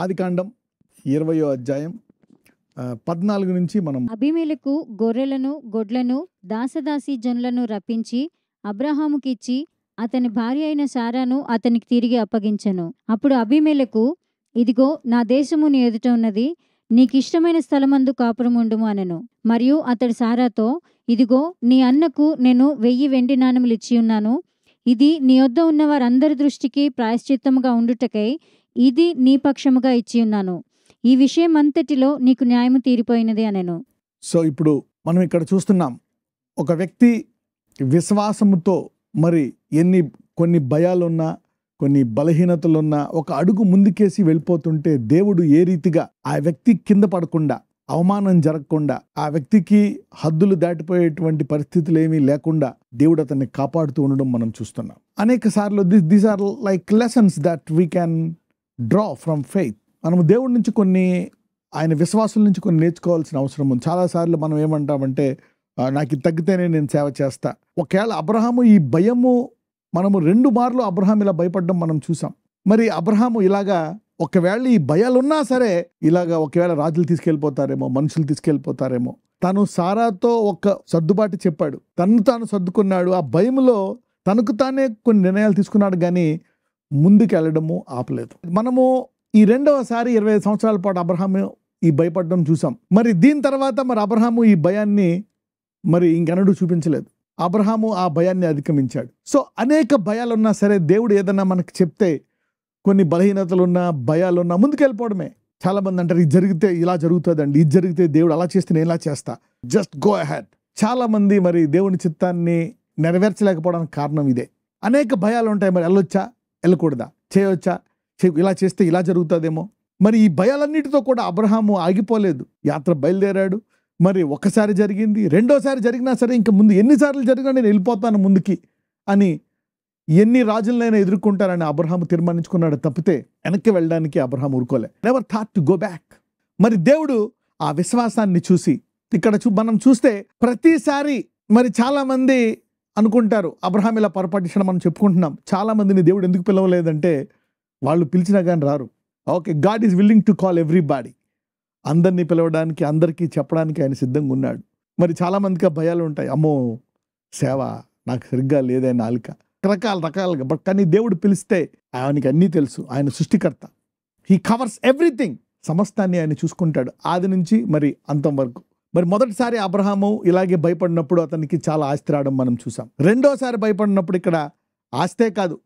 ఆదికాండం 20వ అధ్యాయం 14 నుంచి మనం అబీమెలెకు గొర్రెలను గొడ్లను దాసదాసీ జనులను రప్పించి అబ్రహాముకిచ్చి అతని భార్య అయిన సారాను అతనికి తిరిగి అప్పగించెను. అప్పుడు అబీమెలెకు, ఇదిగో నా దేశము నీ ఎదుట ఉన్నది, నీకిష్టమైన స్థలమందు కాపురం ఉండుము అనెను. మరియు అతడు సారాతో, ఇదిగో నీ అన్నకు నేను 1000 వెండి నాణెములు ఇచ్చి ఉన్నాను, ఇది నీ వద్ద ఉన్న వారందరి దృష్టికి ప్రాయశ్చిత్తముగా ఉండుటకై ఇది నీ పక్షముగా ఇచ్చి ఉన్నాను, ఈ విషయం అంతటిలో నీకు న్యాయము తీరిపోయినది అనెను. సో ఇప్పుడు మనం ఇక్కడ చూస్తున్నాం, ఒక వ్యక్తి విశ్వాసముతో మరి కొన్ని భయాలున్నా కొన్ని బలహీనతలున్నా ఒక అడుగు ముందుకేసి వెళ్ళిపోతుంటే దేవుడు ఏ రీతిగా ఆ వ్యక్తి కింద పడకుండా, అవమానం జరగకుండా, ఆ వ్యక్తికి హద్దులు దాటిపోయేటువంటి పరిస్థితులు ఏమీ లేకుండా దేవుడు అతన్ని కాపాడుతూ ఉండడం మనం చూస్తున్నాం. అనేక సార్లు these are like lessons that we can draw from faith. మనము దేవుడి నుంచి ఆయన విశ్వాసం నుంచి కొన్ని నేర్చుకోవాల్సిన అవసరం ఉంది. చాలాసార్లు మనం ఏమంటామంటే, నాకు ఇది తగ్గితేనే నేను సేవ చేస్తా. ఒకవేళ అబ్రహాము ఈ భయము, మనము 2 మార్లు అబ్రహాం ఇలా భయపడడం మనం చూసాం. మరి అబ్రహాము ఇలాగా ఒకవేళ ఈ భయాలున్నా సరే ఇలాగా ఒకవేళ రాజులు తీసుకెళ్ళిపోతారేమో, మనుషులు తీసుకెళ్ళిపోతారేమో, తను సారాతో ఒక సర్దుబాటు చెప్పాడు, తాను సర్దుకున్నాడు. ఆ భయంలో తనకు తానే కొన్ని నిర్ణయాలు తీసుకున్నాడు, కానీ ముందుకు వెళ్ళడము ఆపలేదు. మనము ఈ 2వసారి 25 సంవత్సరాల పాటు అబ్రహాము ఈ భయపడడం చూసాం. మరి దీని తర్వాత మరి అబ్రహాము ఈ భయాన్ని మరి ఇంకెన్నడూ చూపించలేదు. అబ్రహాము ఆ భయాన్ని అధిగమించాడు. సో అనేక భయాలున్నా సరే దేవుడు ఏదన్నా మనకు చెప్తే, కొన్ని బలహీనతలున్నా భయాలున్నా ముందుకెళ్ళిపోవడమే. చాలా మంది అంటారు, ఇది జరిగితే ఇలా జరుగుతుందండి, ఇది జరిగితే దేవుడు అలా చేస్తే నేను ఇలా చేస్తా, జస్ట్ గో అహెడ్. చాలా మంది మరి దేవుని చిత్తాన్ని నెరవేర్చలేకపోవడానికి కారణం ఇదే. అనేక భయాలు ఉంటాయి. మరి వెళ్ళొచ్చా, వెళ్ళకూడదా, చేయవచ్చా, ఇలా చేస్తే ఇలా జరుగుతుందేమో. మరి ఈ భయాలన్నిటితో కూడా అబ్రహాము ఆగిపోలేదు. యాత్ర బయలుదేరాడు. మరి ఒకసారి జరిగింది, 2వసారి జరిగినా సరే ఇంకా ముందు ఎన్నిసార్లు జరిగినా నేను వెళ్ళిపోతాను ముందుకి అని, ఎన్ని రాజులనైనా ఎదుర్కొంటానని అబ్రహాము తీర్మానించుకున్నాడు తప్పితే వెనక్కి వెళ్ళడానికి అబ్రహాము ఊరుకోలే. Never thought to go back. మరి దేవుడు ఆ విశ్వాసాన్ని చూసి ఇక్కడ మనం చూస్తే ప్రతిసారి మరి చాలా మంది అనుకుంటారు, అబ్రహాం ఇలా పొరపాటు మనం చెప్పుకుంటున్నాం. చాలా మందిని దేవుడు ఎందుకు పిలవలేదంటే, వాళ్ళు పిలిచినా కానీ రారు. Okay, God is willing to call everybody. అందరినీ పిలవడానికి, అందరికీ చెప్పడానికి ఆయన సిద్ధంగా ఉన్నాడు. మరి చాలామందికి ఆ భయాలు ఉంటాయి, అమ్మో సేవ నాకు సరిగ్గా లేదే నాలుక, రకరకాలుగా. బట్ కానీ దేవుడు పిలిస్తే ఆయనకి అన్నీ తెలుసు. ఆయన సృష్టికర్త. He covers everything. సమస్తాన్ని ఆయన చూసుకుంటాడు, ఆది నుంచి మరి అంతం వరకు. మరి మొదటిసారి అబ్రహాము ఇలాగే భయపడినప్పుడు అతనికి చాలా ఆస్తి రావడం మనం చూసాం. 2వసారి భయపడినప్పుడు ఇక్కడ ఆస్తే కాదు,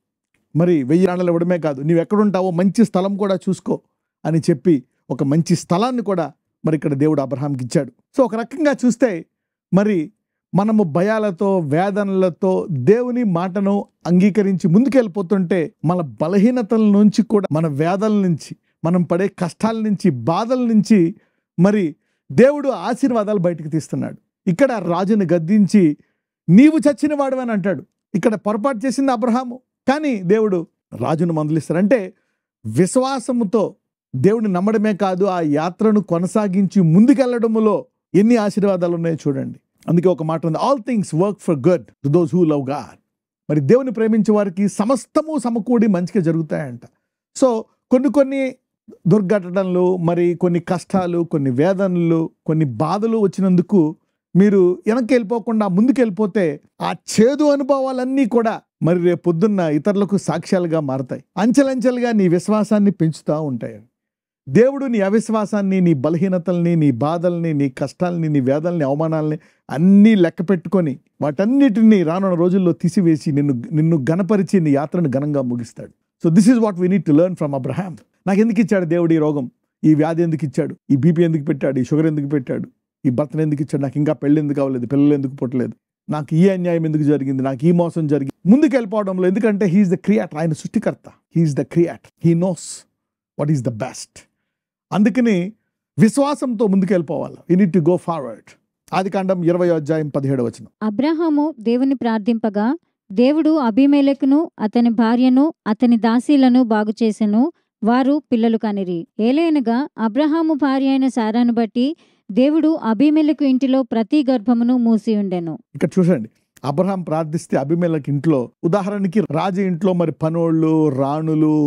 మరి 1000 రాణాలు ఇవ్వడమే కాదు, నీవు ఎక్కడుంటావో మంచి స్థలం కూడా చూసుకో అని చెప్పి ఒక మంచి స్థలాన్ని కూడా మరి ఇక్కడ దేవుడు అబ్రహాంకి ఇచ్చాడు. సో ఒక రకంగా చూస్తే మరి మనము భయాలతో, వేదనలతో దేవుని మాటను అంగీకరించి ముందుకెళ్ళిపోతుంటే, మన బలహీనతల నుంచి కూడా, మన వేదనల నుంచి, మనం పడే కష్టాల నుంచి, బాధల నుంచి మరి దేవుడు ఆశీర్వాదాలు బయటకు తీస్తున్నాడు. ఇక్కడ రాజుని గద్దించి నీవు చచ్చిన వాడు అని అంటాడు. ఇక్కడ పొరపాటు చేసింది అబ్రహాము, కానీ దేవుడు రాజును మందలిస్తాడు. అంటే విశ్వాసముతో దేవుడిని నమ్మడమే కాదు, ఆ యాత్రను కొనసాగించి ముందుకెళ్లడములో ఎన్ని ఆశీర్వాదాలు ఉన్నాయో చూడండి. అందుకే ఒక మాట ఉంది, all things work for good to those who love God. మరి దేవుని ప్రేమించే వారికి సమస్తము సమకూడి మంచిగా జరుగుతాయంట. సో కొన్ని దుర్ఘటనలు, మరి కొన్ని కష్టాలు, కొన్ని వేదనలు, కొన్ని బాధలు వచ్చినందుకు మీరు వెనక్కి వెళ్ళిపోకుండా ముందుకెళ్ళిపోతే ఆ చేదు అనుభవాలన్నీ కూడా మరి రేపు పొద్దున్న ఇతరులకు సాక్ష్యాలుగా మారతాయి. అంచెలంచెలుగా నీ విశ్వాసాన్ని పెంచుతూ ఉంటాయి. దేవుడు నీ అవిశ్వాసాన్ని, నీ బలహీనతల్ని, నీ బాధల్ని, నీ కష్టాలని, నీ వేదల్ని, అవమానాలని అన్నీ లెక్క పెట్టుకొని వాటన్నిటిని రానున్న రోజుల్లో తీసివేసి నిన్ను గణపరిచి నీ యాత్రను ఘనంగా ముగిస్తాడు. So this is what we need to learn from Abraham. నాకు ఎందుకు ఇచ్చాడు దేవుడు ఈ రోగం, ఈ వ్యాధి ఎందుకు ఇచ్చాడు, ఈ బీపీ ఎందుకు పెట్టాడు, ఈ షుగర్ ఎందుకు పెట్టాడు, ఈ భర్తను ఎందుకు ఇచ్చాడు, నాకు ఇంకా పెళ్ళి ఎందుకు అవ్వలేదు, పిల్లలు ఎందుకు పుట్టలేదు, నాకు ఈ అన్యాయం ఎందుకు జరిగింది, నాకు ఈ మోసం జరిగింది. ముందుకు వెళ్ళిపోవడంలో, ఎందుకంటే హీఈస్ ద క్రియేటర్, ఆయన సృష్టికర్త. He's the creator, he knows what is the best. అందుకని విశ్వాసంతో ముందుకు వెళ్ళిపోవాలి. You need to go forward. ఆదికాండం 20వ అధ్యాయం 17వ వచనం. అబ్రహాము దేవుని ప్రార్థింపగా దేవుడు అబీమెలెకును అతని భార్యను అతని దాసీలను బాగు చేసెను, వారు పిల్లలు కనిరి. ఏలైనగా అబ్రహాము భార్య అయిన సారాను బట్టి దేవుడు అబీమెలెకు ఇంటిలో ప్రతి గర్భమును మూసి ఉండెను. ఇక్కడ చూడండి, అబ్రహాం ప్రార్థిస్తే అబీమెలెకు ఇంట్లో, ఉదాహరణకి రాజు ఇంట్లో మరి పనోళ్ళు, రాణులు,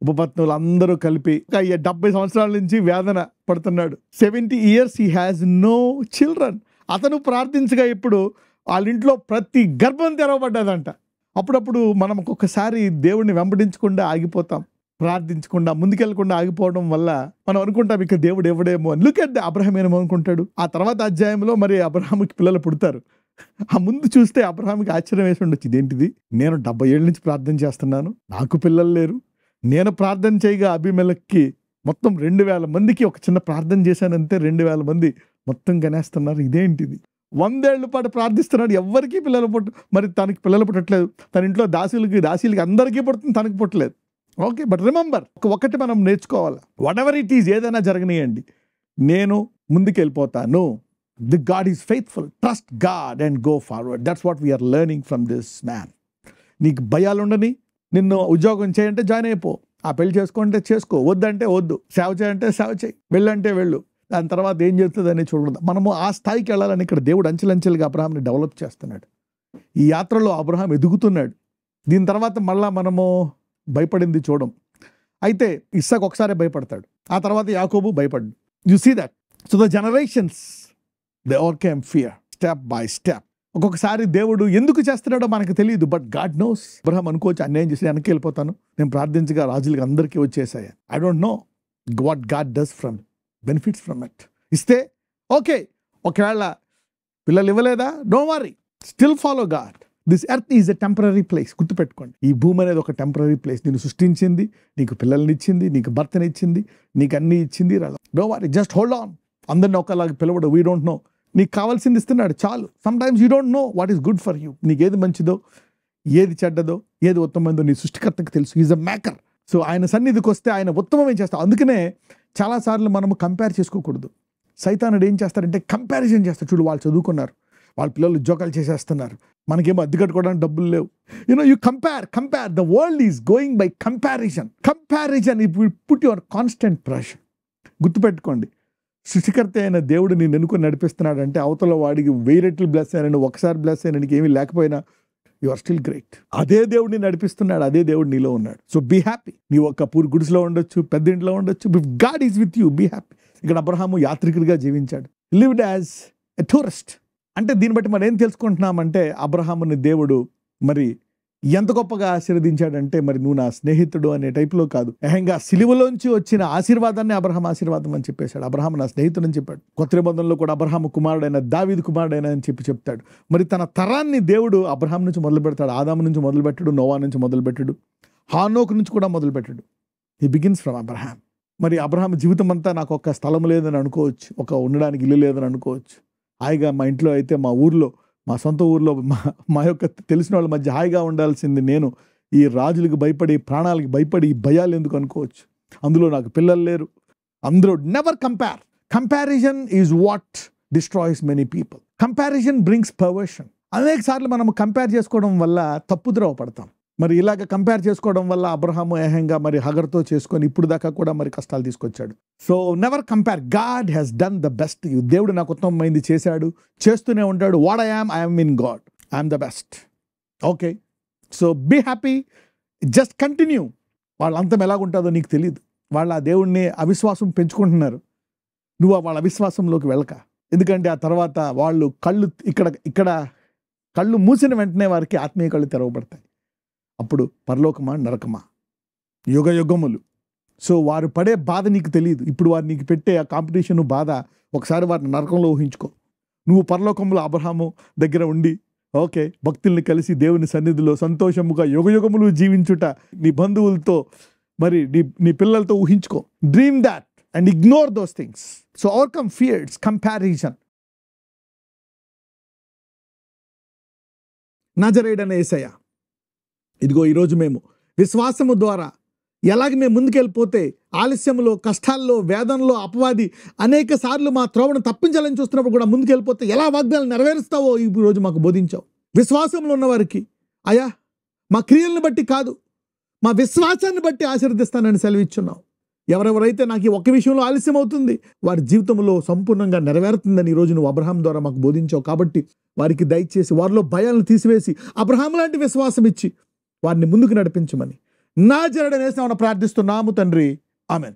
ఉపపత్నులు అందరూ కలిపి 70 సంవత్సరాల నుంచి వేదన పడుతున్నాడు. 70 years he has no children. అతను ప్రార్థించగా ఇప్పుడు వాళ్ళ ఇంట్లో ప్రతి గర్భం తెరవబడ్డదంట. అప్పుడప్పుడు మనం ఒక్కొక్కసారి దేవుడిని వెంబడించకుండా ఆగిపోతాం, ప్రార్థించకుండా ముందుకెళ్లకుండా ఆగిపోవడం వల్ల మనం అనుకుంటాం ఇక దేవుడు ఎవడేమో అని. లుక్ ఎట్ అబ్రహాం ఏమో అనుకుంటాడు. ఆ తర్వాత అధ్యాయంలో మరి అబ్రహాముకి పిల్లలు పుడతారు. ఆ ముందు చూస్తే అబ్రహాంకి ఆశ్చర్యం వేసి ఉండొచ్చు, ఇదేంటిది, నేను 70 ఏళ్ళ నుంచి ప్రార్థన చేస్తున్నాను, నాకు పిల్లలు లేరు. నేను ప్రార్థన చేయగా అబీమెలెక్కి మొత్తం 2000 మందికి ఒక చిన్న ప్రార్థన చేశానంతే 2000 మంది మొత్తం గనేస్తున్నారు. ఇదేంటిది, 100 ఏళ్ల పాటు ప్రార్థిస్తున్నాడు, ఎవరికి పిల్లలు మరి తనకి పిల్లలు పుట్టట్లేదు. తన ఇంట్లో దాసీలకి అందరికీ పుడుతుంది, తనకి పుట్టలేదు. ఓకే, బట్ రిమెంబర్, ఒకటి మనం నేర్చుకోవాలి, వాట్ ఎవర్ ఇట్ ఈజ్, ఏదైనా జరగనియండి, నేను ముందుకు వెళ్ళిపోతాను. The God is faithful, trust God and go forward. That's what we are learning from this man. నీకు భయాలు ఉండని, నిన్ను ఉద్యోగం చేయంటే జాయిన్ అయిపో, ఆ పెళ్లి చేసుకుంటే చేసుకో, వద్దంటే వద్దు, సేవ చేయంటే సేవ చేయి, వెళ్ళంటే వెళ్ళు, దాని తర్వాత ఏం చేస్తుందని చూడదు. మనము ఆ స్థాయికి వెళ్ళాలని ఇక్కడ దేవుడు అంచెలంచెలుగా అబ్రహాంని డెవలప్ చేస్తున్నాడు. ఈ యాత్రలో అబ్రహాం ఎదుగుతున్నాడు. దీని తర్వాత మళ్ళా మనము భయపడింది చూడం. అయితే ఇస్సాకు ఒకసారి భయపడతాడు, ఆ తర్వాత యాకోబు భయపడ్డు. You see that. So the generations they overcame fear step by step. ఒక్కొక్కసారి దేవుడు ఎందుకు చేస్తున్నాడో మనకు తెలియదు, బట్ గాడ్ నోస్. అబ్రహాం అనుకోవచ్చు, అన్యాయం చేసి వెనక్కి వెళ్ళిపోతాను, నేను ప్రార్థించగా రాజులకి అందరికీ వచ్చేసాయి. I don't know what God does from benefits from it. ఇస్తే ఓకే, ఒకవేళ పిల్లలు ఇవ్వలేదా, don't worry, still follow God. This earth is a temporary place. గుర్తుపెట్టుకోండి, ఈ భూమి అనేది ఒక టెంపరీ ప్లేస్. నేను సృష్టించింది, నీకు పిల్లల్ని ఇచ్చింది, నీకు భర్తని ఇచ్చింది, నీకు అన్నీ ఇచ్చింది. Don't worry, just hold on. అందరిని ఒకలాగా పిలవడు. వీ డోంట్ నో, నీకు కావాల్సింది ఇస్తున్నాడు చాలు. Some times you don't know what is good for you. నీకు ఏది మంచిదో, ఏది చెడ్డదో, ఏది ఉత్తమమైందో నీ సృష్టికర్తకు తెలుసు. Is a maker. సో ఆయన సన్నిధికి వస్తే ఆయన ఉత్తమమే చేస్తాం. అందుకనే చాలాసార్లు మనము కంపేర్ చేసుకోకూడదు. సైతానుడు ఏం చేస్తారంటే కంపారిజన్ చేస్తాడు. చూడు, వాళ్ళు చదువుకున్నారు, వాళ్ళ పిల్లలు ఉద్యోగాలు చేసేస్తున్నారు, మనకేమో అద్దె కట్టుకోవడానికి డబ్బులు లేవు. You compare. The world is going by comparison. It will put your constant pressure. గుర్తుపెట్టుకోండి, సృష్టికర్త అయిన దేవుడు నేను ఎన్నుకొని నడిపిస్తున్నాడంటే అవతల వాడికి 1000 రెట్లు బ్లెస్ అయినా, ఒకసారి బ్లెస్ అయినా, నీకు ఏమీ లేకపోయినా యు ఆర్ స్టిల్ గ్రేట్. అదే దేవుడిని నడిపిస్తున్నాడు, అదే దేవుడు నీలో ఉన్నాడు. So be happy. నీ ఒక్క పూర్ గుడిసెలో ఉండొచ్చు, పెద్ద ఇంట్లో ఉండొచ్చు, if God is with you, be happy. ఇక్కడ అబ్రహాము యాత్రికుడిగా జీవించాడు, లివ్డ్ యాజ్ ఎ టూరిస్ట్. అంటే దీన్ని బట్టి మనం ఏం తెలుసుకుంటున్నామంటే అబ్రహాముని దేవుడు మరి ఎంత గొప్పగా ఆశీర్వదించాడంటే, మరి నువ్వు నా స్నేహితుడు అనే టైప్లో కాదు, ఏకంగా సిలువలోంచి వచ్చిన ఆశీర్వాదాన్ని అబ్రహాం ఆశీర్వాదం అని చెప్పేశాడు. అబ్రహాం నా స్నేహితుడు అని చెప్పాడు. కొత్త నిబంధనలో కూడా అబ్రహాము కుమారుడైన, దావీదు కుమారుడైన అని చెప్తాడు. మరి తన తరాన్ని దేవుడు అబ్రహాం నుంచి మొదలు పెడతాడు. ఆదాము నుంచి మొదలు పెట్టాడు, నోవా నుంచి మొదలు పెట్టాడు, హానోకు నుంచి కూడా మొదలు పెట్టాడు. He begins from Abraham. మరి అబ్రహాం జీవితం అంతా నాకు ఒక స్థలం లేదని అనుకోవచ్చు, ఒక ఉండడానికి ఇల్లు లేదని అనుకోవచ్చు. హాయిగా మా ఇంట్లో అయితే, మా ఊర్లో, మా సొంత ఊర్లో మా యొక్క తెలిసిన వాళ్ళ మధ్య హాయిగా ఉండాల్సింది నేను ఈ రాజులకు భయపడి, ప్రాణాలకు భయపడి, ఈ భయాలు ఎందుకు అనుకోవచ్చు. అందులో నాకు పిల్లలు లేరు. అందరూ never compare. Comparison is what destroys many people. Comparison brings perversion. అనేక సార్లు మనం కంపేర్ చేసుకోవడం వల్ల తప్పుద్రోవ పడతాం. మరి ఇలాగ కంపేర్ చేసుకోవడం వల్ల అబ్రహాము ఏహంగా మరి హగర్తో చేసుకొని ఇప్పుడు దాకా కూడా మరి కష్టాలు తీసుకొచ్చాడు. So never compare. God has done the best. దేవుడు నాకు ఉత్తమమైంది చేశాడు, చేస్తూనే ఉంటాడు. What I'm in God, I'm the best. Okay, so be happy, just continue. వాళ్ళ అంతం ఎలాగుంటుందో నీకు తెలియదు. వాళ్ళ ఆ దేవుడిని అవిశ్వాసం పెంచుకుంటున్నారు, నువ్వు వాళ్ళ అవిశ్వాసంలోకి వెళ్ళక. ఎందుకంటే ఆ తర్వాత వాళ్ళు ఇక్కడ కళ్ళు మూసిన వెంటనే వారికి ఆత్మీయ కళ్ళు తెరవబడతాయి. అప్పుడు పరలోకమా నరకమా, యుగ యుగములు. సో వారు పడే బాధ నీకు తెలియదు. ఇప్పుడు వారు నీకు పెట్టే ఆ కాంపిటీషన్ బాధ, ఒకసారి వారిని నరకంలో ఊహించుకో. నువ్వు పరలోకంలో అబ్రహాము దగ్గర ఉండి ఓకే భక్తుల్ని కలిసి దేవుని సన్నిధిలో సంతోషముగా యుగ యుగములు జీవించుట, నీ బంధువులతో మరి నీ పిల్లలతో ఊహించుకో. Dream that and ignore those things. So overcome fears, comparison. నజరేయుడైన యేసయ్య, ఇదిగో ఈరోజు మేము విశ్వాసము ద్వారా ఎలాగ మేము ముందుకెళ్ళిపోతే ఆలస్యంలో, కష్టాల్లో, వేదనలో అపవాది అనేక సార్లు మా త్రోవను తప్పించాలని చూస్తున్నప్పుడు కూడా ముందుకెళ్ళిపోతే ఎలా వాగ్దానాలు నెరవేరుస్తావో ఈరోజు మాకు బోధించావు. విశ్వాసంలో ఉన్నవారికి అయ్యా మా క్రియలను బట్టి కాదు, మా విశ్వాసాన్ని బట్టి ఆశీర్వదిస్తానని సెలవిచ్చున్నావు. ఎవరెవరైతే నాకు ఈ ఒక్క విషయంలో ఆలస్యం అవుతుంది, వారి జీవితంలో సంపూర్ణంగా నెరవేరుతుందని ఈరోజు నువ్వు అబ్రహాం ద్వారా మాకు బోధించావు. కాబట్టి వారికి దయచేసి వారిలో భయాలను తీసివేసి అబ్రహాం లాంటి విశ్వాసం ఇచ్చి వారిని ముందుకు నడిపించమని, నాజరేయుడైన యేసునామమున ప్రార్థిస్తున్నాము తండ్రి. ఆమేన్.